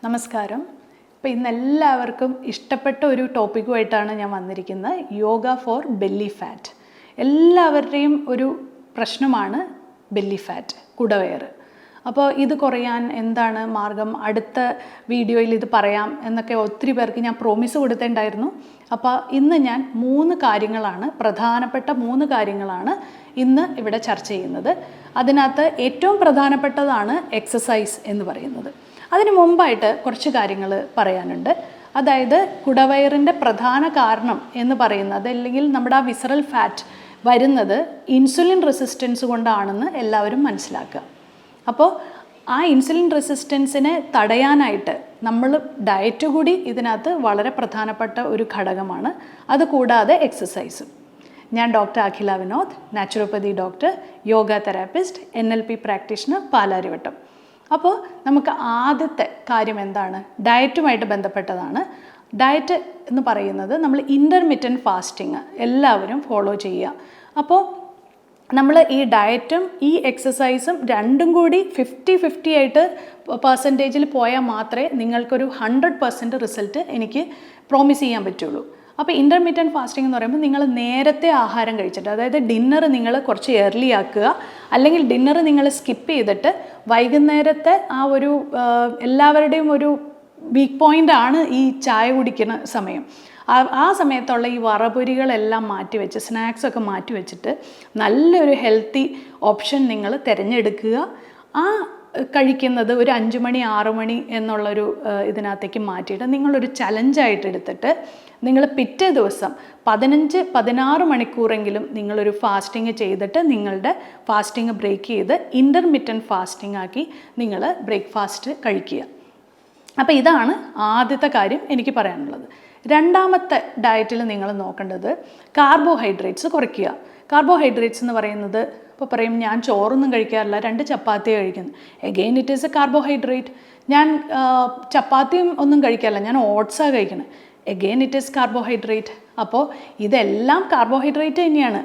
നമസ്കാരം. അപ്പോൾ ഇന്ന് എല്ലാവർക്കും ഇഷ്ടപ്പെട്ട ഒരു ടോപ്പിക്കുമായിട്ടാണ് ഞാൻ വന്നിരിക്കുന്നത്. Yoga for belly fat. എല്ലാവരുടെയും ഒരു പ്രശ്നമാണ് ബെല്ലി ഫാറ്റ്, കുടവയർ. അപ്പോൾ ഇത് കുറയാൻ എന്താണ് മാർഗം? അടുത്ത വീഡിയോയിൽ ഇത് പറയാം എന്നൊക്കെ ഒത്തിരി പേർക്ക് ഞാൻ പ്രോമിസ് കൊടുത്തിട്ടുണ്ടായിരുന്നു. അപ്പോൾ ഇന്ന് ഞാൻ പ്രധാനപ്പെട്ട മൂന്ന് കാര്യങ്ങളാണ് ഇന്ന് ഇവിടെ ചർച്ച ചെയ്യുന്നത്. അതിനകത്ത് ഏറ്റവും പ്രധാനപ്പെട്ടതാണ് എക്സസൈസ് എന്ന് പറയുന്നത്. അതിന് മുമ്പായിട്ട് കുറച്ച് കാര്യങ്ങൾ പറയാനുണ്ട്. അതായത് കുടവയറിൻ്റെ പ്രധാന കാരണം എന്ന് പറയുന്നത്, അല്ലെങ്കിൽ നമ്മുടെ ആ വിസറൽ ഫാറ്റ് വരുന്നത് ഇൻസുലിൻ റെസിസ്റ്റൻസ് കൊണ്ടാണെന്ന് എല്ലാവരും മനസ്സിലാക്കുക. അപ്പോൾ ആ ഇൻസുലിൻ റെസിസ്റ്റൻസിനെ തടയാനായിട്ട് നമ്മൾ ഡയറ്റ് കൂടി ഇതിനകത്ത് വളരെ പ്രധാനപ്പെട്ട ഒരു ഘടകമാണ്. അതുകൂടാതെ എക്സസൈസും. ഞാൻ doctor Akhila Vinod, naturopathy doctor, yoga therapist, NLP practitioner, Palarivattom. അപ്പോൾ നമുക്ക് ആദ്യത്തെ കാര്യം എന്താണ്? ഡയറ്റുമായിട്ട് ബന്ധപ്പെട്ടതാണ്. ഡയറ്റ് എന്ന് പറയുന്നത് നമ്മൾ ഇൻ്റർമിറ്റൻറ്റ് ഫാസ്റ്റിങ് എല്ലാവരും ഫോളോ ചെയ്യുക. അപ്പോൾ നമ്മൾ ഈ ഡയറ്റും ഈ എക്സസൈസും രണ്ടും കൂടി 50-50 ആയിട്ട് പെർസെൻറ്റേജിൽ പോയാൽ മാത്രമേ നിങ്ങൾക്കൊരു 100% റിസൾട്ട് എനിക്ക് പ്രോമിസ് ചെയ്യാൻ പറ്റുള്ളൂ. അപ്പോൾ ഇൻ്റർമീഡിയറ്റ് ഫാസ്റ്റിംഗ് എന്ന് പറയുമ്പോൾ നിങ്ങൾ നേരത്തെ ആഹാരം കഴിച്ചിട്ട്, അതായത് ഡിന്നർ നിങ്ങൾ കുറച്ച് ഏർലി ആക്കുക, അല്ലെങ്കിൽ ഡിന്നർ നിങ്ങൾ സ്കിപ്പ് ചെയ്തിട്ട് വൈകുന്നേരത്തെ ആ ഒരു എല്ലാവരുടെയും ഒരു വീക്ക് പോയിൻ്റ് ആണ് ഈ ചായ കുടിക്കുന്ന സമയം. ആ സമയത്തുള്ള ഈ വറപൊരികളെല്ലാം മാറ്റിവെച്ച്, സ്നാക്സൊക്കെ മാറ്റി വെച്ചിട്ട് നല്ലൊരു ഹെൽത്തി ഓപ്ഷൻ നിങ്ങൾ തിരഞ്ഞെടുക്കുക. ആ കഴിക്കുന്നത് ഒരു 5 മണി 6 മണി എന്നുള്ളൊരു ഇതിനകത്തേക്ക് മാറ്റിയിട്ട് നിങ്ങളൊരു ചലഞ്ചായിട്ട് എടുത്തിട്ട് നിങ്ങൾ പിറ്റേ ദിവസം 15-16 മണിക്കൂറെങ്കിലും നിങ്ങളൊരു ഫാസ്റ്റിംഗ് ചെയ്തിട്ട് നിങ്ങളുടെ ഫാസ്റ്റിംഗ് ബ്രേക്ക് ചെയ്ത് ഇൻ്റർമിറ്റൻറ്റ് ഫാസ്റ്റിംഗ് ആക്കി നിങ്ങൾ ബ്രേക്ക്ഫാസ്റ്റ് കഴിക്കുക. അപ്പോൾ ഇതാണ് ആദ്യത്തെ കാര്യം എനിക്ക് പറയാനുള്ളത്. രണ്ടാമത്തെ ഡയറ്റിൽ നിങ്ങൾ നോക്കേണ്ടത് കാർബോഹൈഡ്രേറ്റ്സ് കുറയ്ക്കുക. കാർബോഹൈഡ്രേറ്റ്സ് എന്ന് പറയുന്നത്, ഇപ്പോൾ പറയും ഞാൻ ചോറൊന്നും കഴിക്കാറില്ല, 2 ചപ്പാത്തി കഴിക്കുന്നു. Again it is A carbohydrate. ഞാൻ ചപ്പാത്തിയും ഒന്നും കഴിക്കാറില്ല, ഞാൻ ഓട്സാണ് കഴിക്കുന്നത്. Again it is carbohydrate. അപ്പോൾ ഇതെല്ലാം കാർബോഹൈഡ്രേറ്റ് തന്നെയാണ്.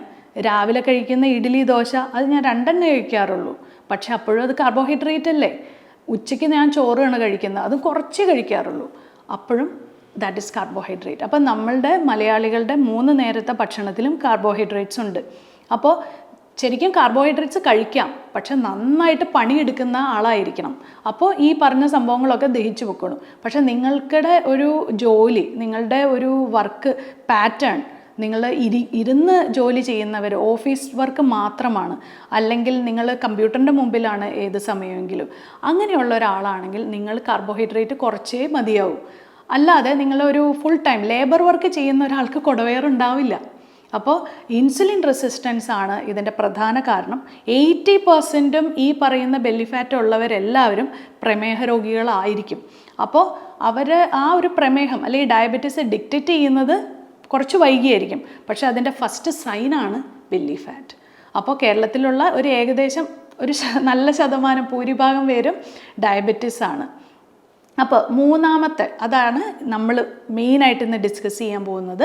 രാവിലെ കഴിക്കുന്ന ഇഡ്ഡലി ദോശ അത് ഞാൻ 2 കഴിക്കാറുള്ളൂ, പക്ഷെ അപ്പോഴും അത് കാർബോഹൈഡ്രേറ്റ് അല്ലേ. ഉച്ചയ്ക്ക് ഞാൻ ചോറാണ് കഴിക്കുന്നത്, അതും കുറച്ച് കഴിക്കാറുള്ളൂ, അപ്പോഴും ദാറ്റ് ഈസ് കാർബോഹൈഡ്രേറ്റ്. അപ്പം നമ്മളുടെ മലയാളികളുടെ 3 നേരത്തെ ഭക്ഷണത്തിലും കാർബോഹൈഡ്രേറ്റ്സ് ഉണ്ട്. അപ്പോൾ ശരിക്കും കാർബോഹൈഡ്രേറ്റ്സ് കഴിക്കാം, പക്ഷെ നന്നായിട്ട് പണിയെടുക്കുന്ന ആളായിരിക്കണം. അപ്പോൾ ഈ പറഞ്ഞ സംഭവങ്ങളൊക്കെ ദഹിച്ചു വെക്കണം. പക്ഷെ നിങ്ങൾക്കിടെ ഒരു ജോലി, നിങ്ങളുടെ ഒരു വർക്ക് പാറ്റേൺ, നിങ്ങൾ ഇരുന്ന് ജോലി ചെയ്യുന്നവർ, ഓഫീസ് വർക്ക് മാത്രമാണ്, അല്ലെങ്കിൽ നിങ്ങൾ കമ്പ്യൂട്ടറിൻ്റെ മുമ്പിലാണ് ഏത് സമയമെങ്കിലും, അങ്ങനെയുള്ള ഒരാളാണെങ്കിൽ നിങ്ങൾ കാർബോഹൈഡ്രേറ്റ് കുറച്ചേ മതിയാവും. അല്ലാതെ നിങ്ങളൊരു ഫുൾ ടൈം ലേബർ വർക്ക് ചെയ്യുന്ന ഒരാൾക്ക് കുടവയറുണ്ടാവില്ല. അപ്പോൾ ഇൻസുലിൻ റെസിസ്റ്റൻസ് ആണ് ഇതിൻ്റെ പ്രധാന കാരണം. 80%ഉം ഈ പറയുന്ന ബെല്ലി ഫാറ്റ് ഉള്ളവരെല്ലാവരും പ്രമേഹ രോഗികളായിരിക്കും. അപ്പോൾ അവർ ആ ഒരു പ്രമേഹം അല്ലെങ്കിൽ ഡയബറ്റീസ് ഡിക്റ്റേറ്റ് ചെയ്യുന്നത് കുറച്ച് വൈകിയായിരിക്കും, പക്ഷേ അതിൻ്റെ ഫസ്റ്റ് സൈനാണ് ബെല്ലി ഫാറ്റ്. അപ്പോൾ കേരളത്തിലുള്ള ഒരു ഏകദേശം ഒരു നല്ല ശതമാനം, ഭൂരിഭാഗം പേരും ഡയബറ്റീസ് ആണ്. അപ്പോൾ മൂന്നാമത്തെ, അതാണ് നമ്മൾ മെയിനായിട്ട് ഇന്ന് ഡിസ്കസ് ചെയ്യാൻ പോകുന്നത്.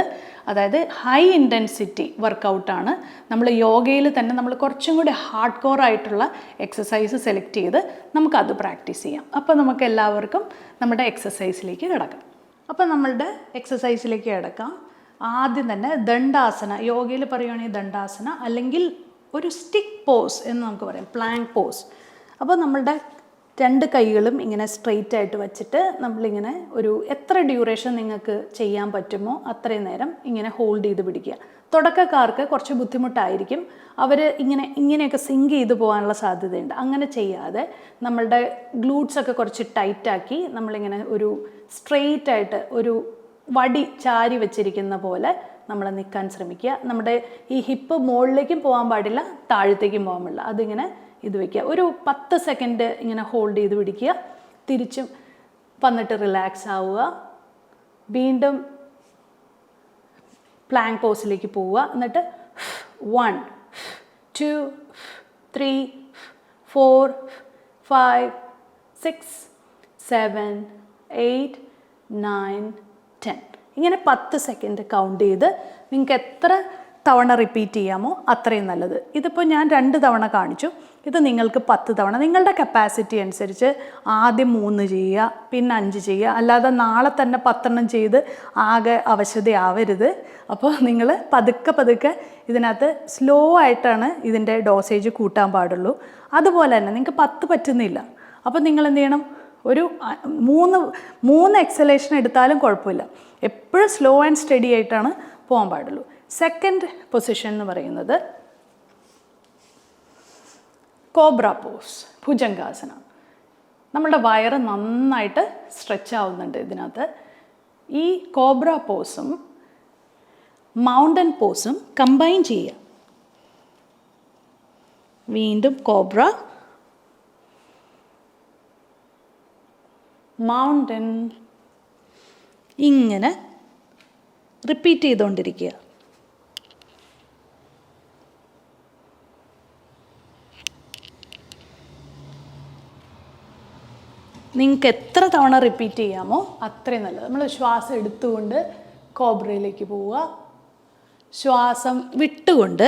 അതായത് ഹൈ ഇൻറ്റൻസിറ്റി വർക്കൗട്ടാണ്. നമ്മൾ യോഗയിൽ തന്നെ നമ്മൾ കുറച്ചും കൂടി ഹാർഡ് കോർ ആയിട്ടുള്ള എക്സസൈസ് സെലക്ട് ചെയ്ത് നമുക്കത് പ്രാക്ടീസ് ചെയ്യാം. അപ്പോൾ നമുക്ക് എല്ലാവർക്കും നമ്മുടെ എക്സസൈസിലേക്ക് കിടക്കാം. അപ്പോൾ നമ്മളുടെ എക്സസൈസിലേക്ക് കിടക്കാം. ആദ്യം തന്നെ ദണ്ഡാസന, യോഗയിൽ പറയുകയാണെങ്കിൽ ദണ്ഡാസന, അല്ലെങ്കിൽ ഒരു സ്റ്റിക്ക് പോസ് എന്ന് നമുക്ക് പറയാം, പ്ലാങ്ക് പോസ്. അപ്പോൾ നമ്മളുടെ 2 കൈകളും ഇങ്ങനെ സ്ട്രെയിറ്റ് ആയിട്ട് വെച്ചിട്ട് നമ്മളിങ്ങനെ ഒരു എത്ര ഡ്യൂറേഷൻ നിങ്ങൾക്ക് ചെയ്യാൻ പറ്റുമോ അത്രയും നേരം ഇങ്ങനെ ഹോൾഡ് ചെയ്ത് പിടിക്കുക. തുടക്കക്കാർക്ക് കുറച്ച് ബുദ്ധിമുട്ടായിരിക്കും, അവർ ഇങ്ങനെയൊക്കെ സിങ്ക് ചെയ്ത് പോകാനുള്ള സാധ്യതയുണ്ട്. അങ്ങനെ ചെയ്യാതെ നമ്മളുടെ ഗ്ലൂട്ട്സൊക്കെ കുറച്ച് ടൈറ്റാക്കി നമ്മളിങ്ങനെ ഒരു സ്ട്രെയിറ്റ് ആയിട്ട് ഒരു വടി ചാരി വെച്ചിരിക്കുന്ന പോലെ നമ്മൾ നിൽക്കാൻ ശ്രമിക്കുക. നമ്മുടെ ഈ ഹിപ്പ് മുകളിലേക്കും പോകാൻ പാടില്ല, താഴത്തേക്കും പോകാൻ പാടില്ല. അതിങ്ങനെ ഇത് വയ്ക്കുക. ഒരു 10 സെക്കൻഡ് ഇങ്ങനെ ഹോൾഡ് ചെയ്ത് പിടിക്കുക. തിരിച്ചും വന്നിട്ട് റിലാക്സ് ആവുക. വീണ്ടും പ്ലാങ്ക് പോസിലേക്ക് പോവുക. എന്നിട്ട് 1 2 3 4 5 6 7 8 9 10 ഇങ്ങനെ 10 സെക്കൻഡ് കൗണ്ട് ചെയ്ത് നിങ്ങൾക്ക് എത്ര തവണ റിപ്പീറ്റ് ചെയ്യാമോ അത്രയും നല്ലത്. ഇതിപ്പോൾ ഞാൻ 2 തവണ കാണിച്ചു, ഇത് നിങ്ങൾക്ക് 10 തവണ നിങ്ങളുടെ കപ്പാസിറ്റി അനുസരിച്ച് ആദ്യം 3 ചെയ്യുക, പിന്നെ 5 ചെയ്യുക. അല്ലാതെ നാളെ തന്നെ 10 ചെയ്ത് ആകെ അവശതയാവരുത്. അപ്പോൾ നിങ്ങൾ പതുക്കെ പതുക്കെ ഇതിനകത്ത് സ്ലോ ആയിട്ടാണ് ഇതിൻ്റെ ഡോസേജ് കൂട്ടാൻ പാടുള്ളൂ. അതുപോലെ തന്നെ നിങ്ങൾക്ക് 10 പറ്റുന്നില്ല, അപ്പോൾ നിങ്ങൾ എന്ത് ചെയ്യണം, ഒരു 3 എക്സലേഷൻ എടുത്താലും കുഴപ്പമില്ല. എപ്പോഴും സ്ലോ ആൻഡ് സ്റ്റഡി ആയിട്ടാണ് പോകാൻ പാടുള്ളൂ. സെക്കൻഡ് പൊസിഷൻ എന്ന് പറയുന്നത് കോബ്ര പോസ്, ഭുജംഗാസന. നമ്മുടെ വയറ് നന്നായിട്ട് സ്ട്രെച്ച് ആവുന്നുണ്ട് ഇതിനകത്ത്. ഈ കോബ്ര പോസും മൗണ്ടൻ പോസും കമ്പൈൻ ചെയ്യുക. വീണ്ടും കോബ്ര, മൗണ്ടൻ, ഇങ്ങനെ റിപ്പീറ്റ് ചെയ്തുകൊണ്ടിരിക്കുക. നിങ്ങൾക്ക് എത്ര തവണ റിപ്പീറ്റ് ചെയ്യാമോ അത്രയും നല്ലത്. നമ്മൾ ശ്വാസം എടുത്തുകൊണ്ട് കോബ്രയിലേക്ക് പോവുക, ശ്വാസം വിട്ടുകൊണ്ട്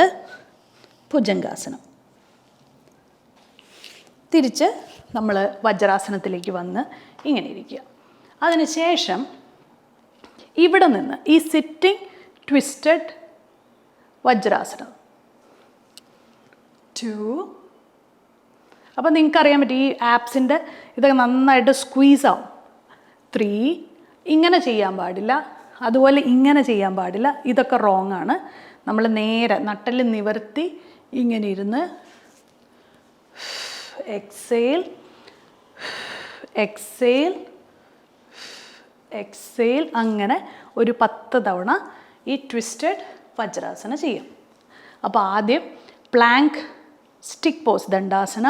ഭുജംഗാസനം. തിരിച്ച് നമ്മൾ വജ്രാസനത്തിലേക്ക് വന്ന് ഇങ്ങനെ ഇരിക്കുക. അതിനുശേഷം ഇവിടെ നിന്ന് ഈ സിറ്റിംഗ് ട്വിസ്റ്റഡ് വജ്രാസനം 2. അപ്പോൾ നിങ്ങൾക്കറിയാൻ പറ്റും ഈ ആപ്സിൻ്റെ ഇതൊക്കെ നന്നായിട്ട് സ്ക്വീസ് ആവും. 3. ഇങ്ങനെ ചെയ്യാൻ പാടില്ല, അതുപോലെ ഇങ്ങനെ ചെയ്യാൻ പാടില്ല, ഇതൊക്കെ റോങ് ആണ്. നമ്മൾ നേരെ നട്ടൽ നിവർത്തി ഇങ്ങനെ ഇരുന്ന് എക്സേൽ എക്സേൽ എക്സേൽ, അങ്ങനെ ഒരു 10 തവണ ഈ ട്വിസ്റ്റഡ് വജ്രാസന ചെയ്യാം. അപ്പോൾ ആദ്യം പ്ലാങ്ക് സ്റ്റിക്ക് പോസ് ദണ്ഡാസന,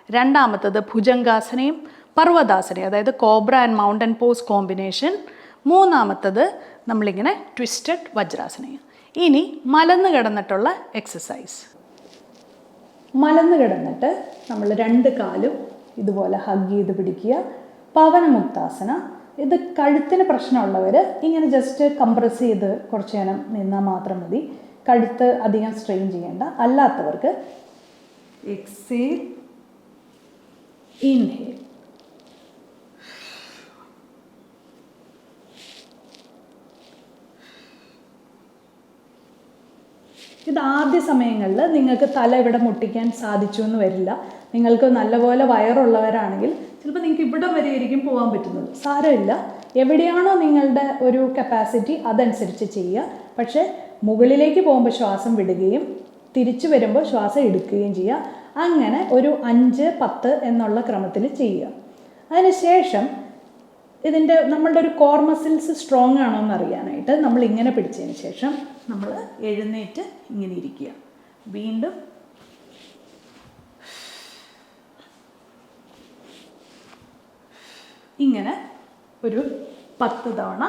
രണ്ടാമത്തത് ഭുജംഗാസനയും പർവ്വതാസനയും, അതായത് cobra and mountain pose combination, മൂന്നാമത്തത് നമ്മളിങ്ങനെ ട്വിസ്റ്റഡ് വജ്രാസനയും. ഇനി മലന്ന് കിടന്നിട്ടുള്ള എക്സസൈസ്. മലന്ന് കിടന്നിട്ട് നമ്മൾ 2 കാലും ഇതുപോലെ ഹഗ് ചെയ്ത് പിടിക്കുക. പവനമുക്താസന. ഇത് കഴുത്തിന് പ്രശ്നമുള്ളവർ ഇങ്ങനെ ജസ്റ്റ് കംപ്രസ് ചെയ്ത് കുറച്ച് നേരം നിന്നാൽ മാത്രം മതി, കഴുത്ത് അധികം സ്ട്രെയിൻ ചെയ്യേണ്ട. അല്ലാത്തവർക്ക് എക്സേൽ, ഇൻഹേൽ. ഇത് ആദ്യ സമയങ്ങളിൽ നിങ്ങൾക്ക് തല ഇവിടെ മുട്ടിക്കാൻ സാധിച്ചു എന്ന് വരില്ല. നിങ്ങൾക്ക് നല്ലപോലെ വയറുള്ളവരാണെങ്കിൽ ചിലപ്പോൾ നിങ്ങൾക്ക് ഇവിടെ വരെ ആയിരിക്കും പോകാൻ പറ്റുന്നത്. സാരമില്ല, എവിടെയാണോ നിങ്ങളുടെ ഒരു കപ്പാസിറ്റി അതനുസരിച്ച് ചെയ്യുക. പക്ഷേ മുകളിലേക്ക് പോകുമ്പോൾ ശ്വാസം വിടുകയും തിരിച്ചു വരുമ്പോൾ ശ്വാസം എടുക്കുകയും ചെയ്യുക. അങ്ങനെ ഒരു 5, 10 എന്നുള്ള ക്രമത്തിൽ ചെയ്യുക. അതിനുശേഷം ഇതിൻ്റെ നമ്മളുടെ ഒരു കോർ മസിൽസ് സ്ട്രോങ് ആണോ എന്ന് അറിയാനായിട്ട് നമ്മൾ ഇങ്ങനെ പിടിച്ചതിന് ശേഷം നമ്മൾ എഴുന്നേറ്റ് ഇങ്ങനെ ഇരിക്കുക. വീണ്ടും ഇങ്ങനെ ഒരു 10 തവണ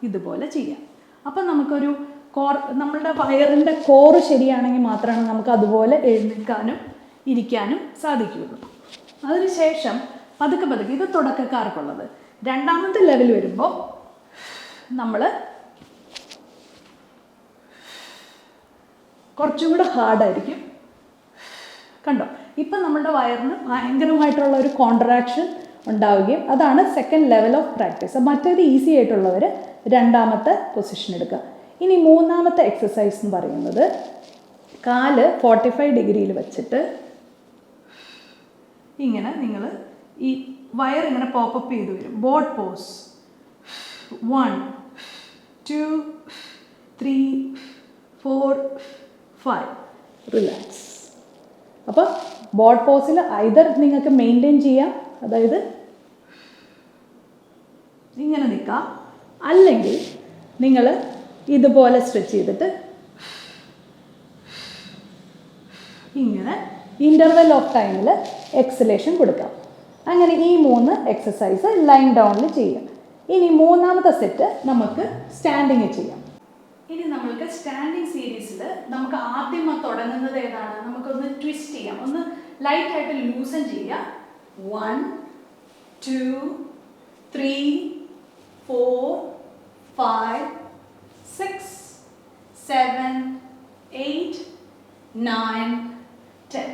ഇതുപോലെ ചെയ്യാം. അപ്പം നമുക്കൊരു നമ്മളുടെ വയറിൻ്റെ കോറ് ശരിയാണെങ്കിൽ മാത്രമാണ് നമുക്ക് അതുപോലെ എഴുന്നേൽക്കാനും ഇരിക്കാനും സാധിക്കുകയുള്ളൂ. അതിനുശേഷം പതുക്കെ പതുക്കെ, ഇത് തുടക്കക്കാർക്കുള്ളത്. രണ്ടാമത്തെ ലെവൽ വരുമ്പോൾ നമ്മൾ കുറച്ചും കൂടെ ഹാർഡായിരിക്കും. കണ്ടോ, ഇപ്പം നമ്മളുടെ വയറിന് ഭയങ്കരമായിട്ടുള്ള ഒരു കോൺട്രാക്ഷൻ ഉണ്ടാവുകയും അതാണ് സെക്കൻഡ് ലെവൽ ഓഫ് പ്രാക്ടീസ്. മറ്റേത് ഈസി ആയിട്ടുള്ളവർ രണ്ടാമത്തെ പൊസിഷൻ എടുക്കുക. ഇനി മൂന്നാമത്തെ എക്സസൈസ് എന്ന് പറയുന്നത് കാല് 45 ഡിഗ്രിയിൽ വെച്ചിട്ട് ഇങ്ങനെ നിങ്ങൾ ഈ വയറിങ്ങനെ പോപ്പപ്പ് ചെയ്ത് വരും. Boat pose. 1, 2, 3, 4, 5. റിലാക്സ്. അപ്പോൾ ബോട്ട് പോസിൽ ഐദർ നിങ്ങൾക്ക് മെയിൻറ്റെയിൻ ചെയ്യാം, അതായത് ഇങ്ങനെ നിൽക്കാം, അല്ലെങ്കിൽ നിങ്ങൾ ഇതുപോലെ സ്ട്രെച്ച് ചെയ്തിട്ട് ഇങ്ങനെ ഇൻ്റർവെൽ ഓഫ് ടൈമിൽ എക്സലേഷൻ കൊടുക്കാം. അങ്ങനെ ഈ 3 എക്സസൈസ് ലൈൻ ഡൗണിൽ ചെയ്യാം. ഇനി മൂന്നാമത്തെ സെറ്റ് നമുക്ക് സ്റ്റാൻഡിങ് ചെയ്യാം. ഇനി നമ്മൾക്ക് സ്റ്റാൻഡിങ് സീരീസിൽ നമുക്ക് ആദ്യം തുടങ്ങുന്നത് ഏതാണ്? നമുക്കൊന്ന് ട്വിസ്റ്റ് ചെയ്യാം, ഒന്ന് ലൈറ്റായിട്ട് ലൂസൻ ചെയ്യാം. 1, 2, 3, 4, 5, 6, 7, 9, 10.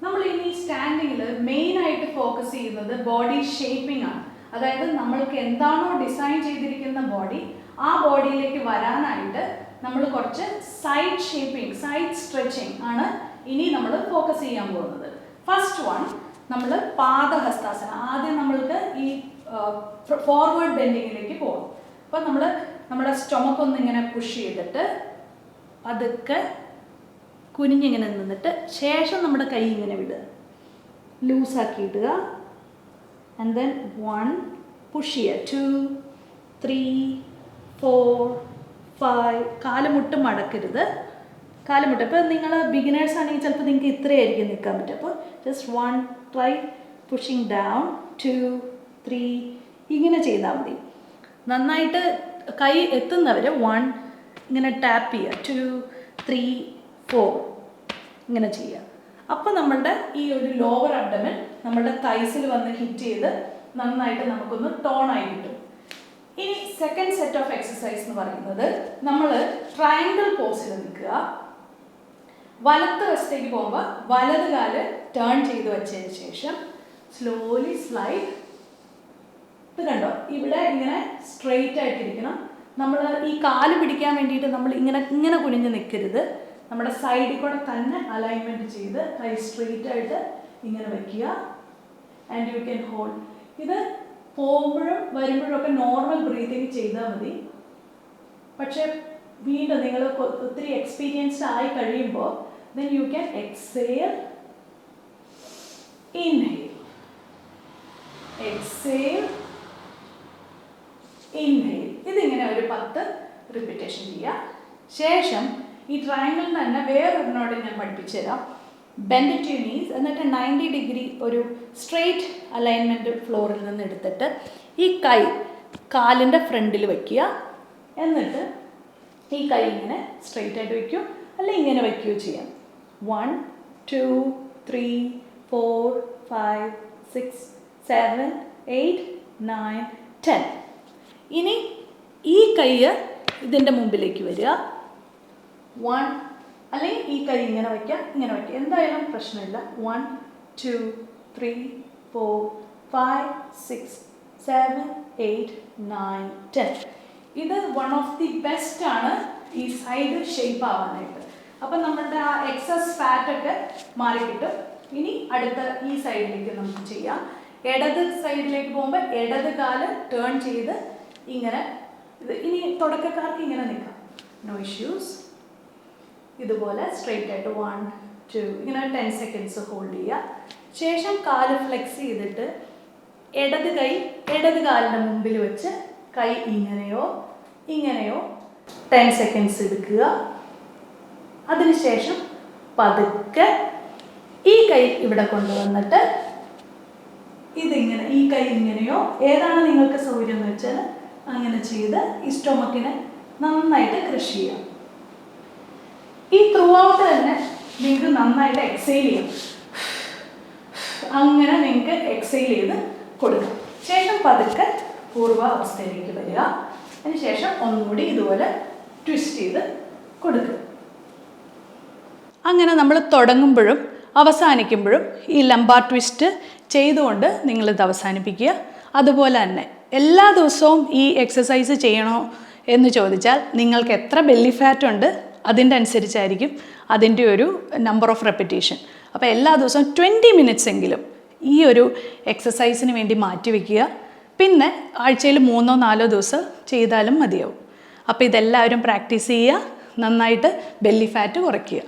നമ്മൾ ഇനി സ്റ്റാൻഡിങ്ങിൽ മെയിനായിട്ട് ഫോക്കസ് ചെയ്യുന്നത് ബോഡി ഷേപ്പിംഗ് ആണ്. അതായത് നമ്മൾക്ക് എന്താണോ ഡിസൈൻ ചെയ്തിരിക്കുന്ന ബോഡി, ആ ബോഡിയിലേക്ക് വരാനായിട്ട് നമ്മൾ കുറച്ച് സൈഡ് ഷേപ്പിംഗ്, സൈഡ് സ്ട്രെച്ചിങ് ആണ് ഇനി നമ്മൾ ഫോക്കസ് ചെയ്യാൻ പോകുന്നത്. ഫസ്റ്റ് വൺ, നമ്മൾ പാദഹസ്താസന. ആദ്യം നമ്മൾക്ക് ഈ ഫോർവേഡ് ബെൻഡിങ്ങിലേക്ക് പോകും. അപ്പോൾ നമ്മൾ നമ്മുടെ സ്റ്റൊമക്ക് ഒന്ന് ഇങ്ങനെ പുഷ് ചെയ്തിട്ട് അതൊക്കെ കുനിഞ്ഞിങ്ങനെ നിന്നിട്ട് ശേഷം നമ്മുടെ കൈ ഇങ്ങനെ വിടുക, ലൂസാക്കി ഇടുക. ആൻഡ് ദെൻ 1 പുഷ് ചെയ്യുക, 2, 3, 4, 5. കാലുമുട്ട് മടക്കരുത്, കാലുമുട്ട്. ഇപ്പോൾ നിങ്ങൾ ബിഗിനേഴ്സ് ആണെങ്കിൽ ചിലപ്പോൾ നിങ്ങൾക്ക് ഇത്രയായിരിക്കും നിൽക്കാൻ പറ്റും. അപ്പോൾ ജസ്റ്റ് 1 ട്രൈ പുഷിങ് ഡൗൺ, 2, 3 ഇങ്ങനെ ചെയ്താൽ മതി. നന്നായിട്ട് കൈ എത്തുന്നവർ 1 ഇങ്ങനെ ടാപ്പ് ചെയ്യുക, 2, 3, 4 ഇങ്ങനെ ചെയ്യുക. അപ്പോൾ നമ്മളുടെ ഈ ഒരു ലോവർ അബ്ഡമൻ നമ്മളുടെ തൈസിൽ വന്ന് ഹിറ്റ് ചെയ്ത് നന്നായിട്ട് നമുക്കൊന്ന് ടോണായി കിട്ടും. ഇനി സെക്കൻഡ് സെറ്റ് ഓഫ് എക്സസൈസ് എന്ന് പറയുന്നത്, നമ്മൾ ട്രയാങ്കിൾ പോസിൽ നിൽക്കുക. വലത്ത് വശത്തേക്ക് പോകുമ്പോൾ വലത് കാല് ടേൺ ചെയ്ത് വെച്ചതിന് ശേഷം സ്ലോലി സ്ലൈഡ്. ഇത് കണ്ടോ, ഇവിടെ ഇങ്ങനെ സ്ട്രെയിറ്റ് ആയിട്ടിരിക്കണം. നമ്മൾ ഈ കാല് പിടിക്കാൻ വേണ്ടിയിട്ട് നമ്മൾ ഇങ്ങനെ കുനിഞ്ഞ് നിൽക്കരുത്. നമ്മുടെ സൈഡിൽ കൂടെ തന്നെ അലൈൻമെൻറ്റ് ചെയ്ത് കൈ സ്ട്രെയിറ്റ് ആയിട്ട് ഇങ്ങനെ വയ്ക്കുക. And you can hold. ഇത് പോകുമ്പോഴും വരുമ്പോഴും ഒക്കെ നോർമൽ ബ്രീതിങ് ചെയ്താൽ മതി. പക്ഷേ വീണ്ടും നിങ്ങൾ ഒത്തിരി എക്സ്പീരിയൻസ്ഡ് ആയി കഴിയുമ്പോൾ then you can exhale, inhale, exhale, inhale. ഇതിങ്ങനെ ഒരു 10 റിപ്പീറ്റേഷൻ ചെയ്യുക. ശേഷം ഈ ട്രയാങ്കിളിൽ തന്നെ വേറൊരെണ്ണോട് ഞാൻ പഠിപ്പിച്ചു തരാം. ബെൻഡ് ടു യുവർ നീസ്, എന്നിട്ട് 90 ഡിഗ്രി ഒരു സ്ട്രെയിറ്റ് അലൈൻമെൻറ്റ് ഫ്ലോറിൽ നിന്ന് എടുത്തിട്ട് ഈ കൈ കാലിൻ്റെ ഫ്രണ്ടിൽ വയ്ക്കുക. എന്നിട്ട് ഈ കൈ ഇങ്ങനെ സ്ട്രെയിറ്റ് ആയിട്ട് വയ്ക്കും, അല്ലെങ്കിൽ ഇങ്ങനെ വയ്ക്കുകയോ ചെയ്യാം. 1, 2, 3, 4, 5, 6, 7, 8, 9, 10. ഇനി ഈ കൈ ഇതിൻ്റെ മുമ്പിലേക്ക് വരിക. 1, അല്ലെങ്കിൽ ഈ കൈ ഇങ്ങനെ വയ്ക്കുക, ഇങ്ങനെ വയ്ക്കുക, എന്തായാലും പ്രശ്നമില്ല. 1, 2, 3, 4, 5, 6, 7, 8, 9, 10. ഇത് വൺ ഓഫ് ദി ബെസ്റ്റ് ആണ് ഈ സൈഡ് ഷേപ്പ് ആവാനായിട്ട്. അപ്പം നമ്മളുടെ ആ എക്സസ് ഫാറ്റൊക്കെ മാറിക്കിട്ടും. ഇനി അടുത്ത ഈ സൈഡിലേക്ക് നമുക്ക് ചെയ്യാം. ഇടത് സൈഡിലേക്ക് പോകുമ്പോൾ ഇടത് കാല് ടേൺ ചെയ്ത് ഇങ്ങനെ, ഇത് ഇനി തുടക്കക്കാർക്ക് ഇങ്ങനെ നിൽക്കാം, നോ ഇഷ്യൂസ്. ഇതുപോലെ സ്ട്രെയിറ്റ് ആയിട്ട് 1, 2 ഇങ്ങനെ 10 സെക്കൻഡ്സ് ഹോൾഡ് ചെയ്യുക. ശേഷം കാല് ഫ്ലെക്സ് ചെയ്തിട്ട് ഇടത് കൈ ഇടത് കാലിൻ്റെ മുമ്പിൽ വെച്ച് കൈ ഇങ്ങനെയോ ഇങ്ങനെയോ 10 സെക്കൻഡ്സ് എടുക്കുക. അതിനുശേഷം പതുക്കെ ഈ കൈ ഇവിടെ കൊണ്ടുവന്നിട്ട് ഇതിങ്ങനെ, ഈ കൈ ഇങ്ങനെയോ ഏതാണ് നിങ്ങൾക്ക് സൗകര്യം എന്ന് വെച്ചാൽ അങ്ങനെ ചെയ്ത് ഈ സ്റ്റൊമക്കിനെ നന്നായിട്ട് ക്രഷ് ചെയ്യാം. ഈ ത്രൂ ഔട്ട് തന്നെ നിങ്ങൾക്ക് നന്നായിട്ട് എക്സൈൽ ചെയ്യാം. അങ്ങനെ നിങ്ങൾക്ക് എക്സൈൽ ചെയ്ത് കൊടുക്കാം. ശേഷം പതുക്കെ പൂർവ്വ അവസ്ഥയിലേക്ക് വരിക. അതിനുശേഷം ഒന്നുകൂടി ഇതുപോലെ ട്വിസ്റ്റ് ചെയ്ത് കൊടുക്കുക. അങ്ങനെ നമ്മൾ തുടങ്ങുമ്പോഴും അവസാനിക്കുമ്പോഴും ഈ ലംബാർ ട്വിസ്റ്റ് ചെയ്തുകൊണ്ട് നിങ്ങളിത് അവസാനിപ്പിക്കുക. അതുപോലെ തന്നെ എല്ലാ ദിവസവും ഈ എക്സസൈസ് ചെയ്യണോ എന്ന് ചോദിച്ചാൽ നിങ്ങൾക്ക് എത്ര ബെല്ലി ഫാറ്റ് ഉണ്ട് അതിൻ്റെ അനുസരിച്ചായിരിക്കും അതിൻ്റെ ഒരു നമ്പർ ഓഫ് റെപ്പിറ്റേഷൻ. അപ്പോൾ എല്ലാ ദിവസവും 20 മിനിറ്റ്സ് എങ്കിലും ഈ ഒരു എക്സസൈസിന് വേണ്ടി മാറ്റിവെക്കുക. പിന്നെ ആഴ്ചയിൽ 3-4 ദിവസം ചെയ്താലും മതിയാവും. അപ്പോൾ ഇതെല്ലാവരും പ്രാക്ടീസ് ചെയ്യുക, നന്നായിട്ട് ബെല്ലി ഫാറ്റ് കുറയ്ക്കുക.